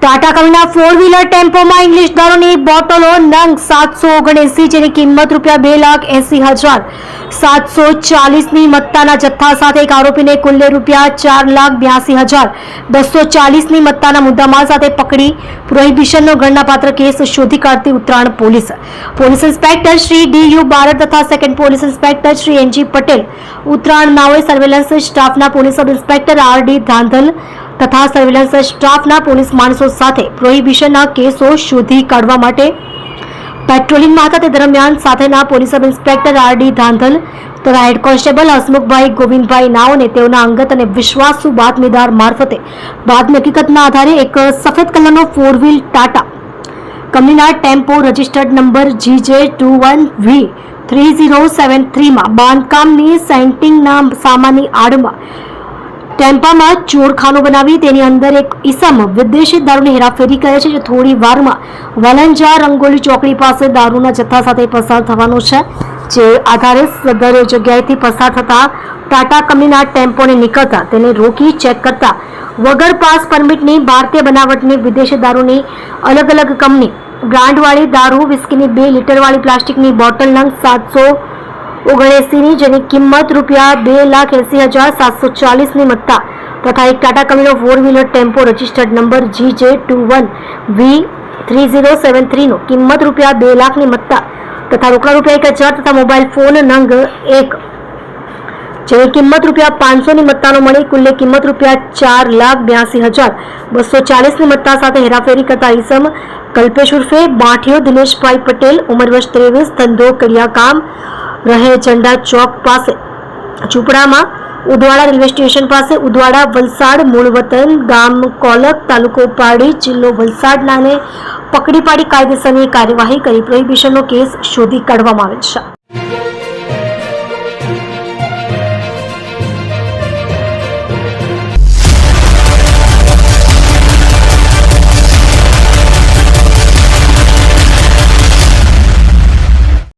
ટાટા કંપનીના 4 wheeler ટેમ્પોમાં English દારૂની બોટલો નંગ 779 જેની કિંમત ₹2,80,740ની મત્તાના જથ્થા સાથે એક આરોપીને કુલ્લે ₹4,82,240ની મત્તાના મુદ્દામાલ સાથે પકડી પ્રોહિબિશનનો ગણનાપાત્ર કેસ શોધી કાઢતી Uttarayan police inspector Shri DU Barad તથા second police inspector Shri NG Patel Uttarayan નાઓએ સર્વેલન્સ સ્ટાફના police sub inspector RD Dhandhal તથા સર્વેલન્સ સ્ટાફના પોલીસ માણસો સાથે પ્રોહિબિશનના કેસો શોધી કાઢવા માટે પેટ્રોલિંગમાં હતા. તે દરમિયાન સાથેના police sub inspector RD Dhandhal તથા હેડ કોન્સ્ટેબલ હસમુખભાઈ ગોવિંદભાઈ નાઓને તેઓના અંગત અને વિશ્વાસુ બાતમીદાર મારફતે બાતમી હકીકતના આધારે એક સફેદ કલરનો 4 વ્હીલ ટાટા કંપનીના ટેમ્પો રજિસ્ટર્ડ નંબર GJ21V3073માં બાંધકામની સેન્ટિંગના સામાનની આડમાં ટેમ્પામાં ચોરખાનું બનાવી તેની અંદર એક ઈસમ વિદેશી દારૂની હેરાફેરી કરે છે, જે થોડી વારમાં વલંજા રંગોલી ચોકડી પાસે દારૂના જથ્થા સાથે પસાર થવાનો છે. જે આધારે સદર જગ્યાએથી પસાર થતા ટાટા કંપનીના ટેમ્પોને નીકળતા તેને રોકી ચેક કરતા વગર પાસ પરમિટની ભારતીય બનાવટની વિદેશી દારૂની અલગ અલગ કંપની બ્રાન્ડવાળી દારૂ વિસ્કીની 2 લીટરવાળી પ્લાસ્ટિકની બોટલ નંગ 779ની જેની કિંમત ₹2,80,740ની મત્તા તથા એક ટાટા કંપનીનો 4 વ્હીલર ટેમ્પો રજિસ્ટર્ડ નંબર GJ21V3073નો કિંમત ₹2,00,000ની મત્તા તથા રોકડા ₹1,000 તથા મોબાઈલ ફોન નંગ 1 જેની કિંમત ₹500ની મત્તાનો મળી કુલ્લે કિંમત ₹4,82,240ની મત્તા સાથે હેરાફેરી કરતા ઈસમ કલ્પેશ ઉર્ફે બાંઠિયો દિનેશભાઈ પટેલ, ઉંમર વર્ષ 23, ધંધો કડિયાકામ, રહે ઝંડા ચોક પાસે ઝૂંપડામાં, ઉદવાડા રેલવે સ્ટેશન પાસે ઉદવાડા, વલસાડ, મૂળ વતન ગામ કોલક, તાલુકો પારડી, જિલ્લો વલસાડનાને પકડી પાડી કાયદેસરની કાર્યવાહી કરી પ્રોહિબિશનનો કેસ શોધી કાઢવામાં આવેલ છે.